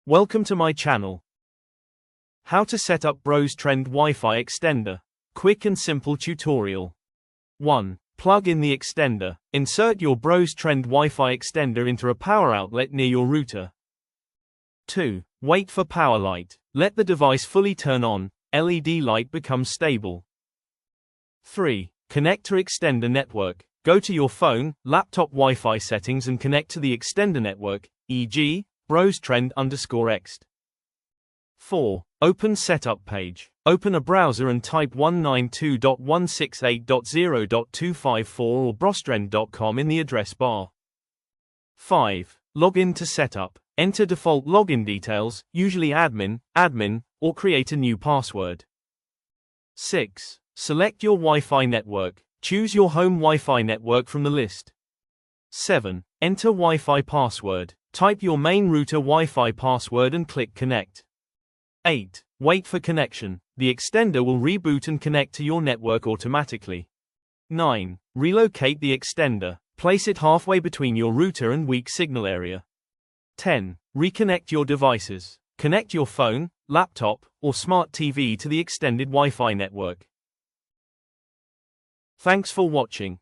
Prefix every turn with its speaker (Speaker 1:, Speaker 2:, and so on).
Speaker 1: Welcome to my channel. How to set up BrosTrend Wi-Fi Extender. Quick and simple tutorial. 1. Plug in the extender. Insert your BrosTrend Wi-Fi Extender into a power outlet near your router. 2. Wait for power light. Let the device fully turn on, LED light becomes stable. 3. Connect to extender network. Go to your phone, laptop Wi-Fi settings and connect to the extender network, e.g., BrosTrend_Ext. 4. Open setup page. Open a browser and type 192.168.0.254 or BrosTrend.com in the address bar. 5. Log in to setup. Enter default login details, usually admin, or create a new password. 6. Select your Wi-Fi network. Choose your home Wi-Fi network from the list. 7. Enter Wi-Fi password. Type your main router Wi-Fi password and click connect. 8. Wait for connection. The extender will reboot and connect to your network automatically. 9. Relocate the extender. Place it halfway between your router and weak signal area. 10. Reconnect your devices. Connect your phone, laptop, or smart TV to the extended Wi-Fi network. Thanks for watching.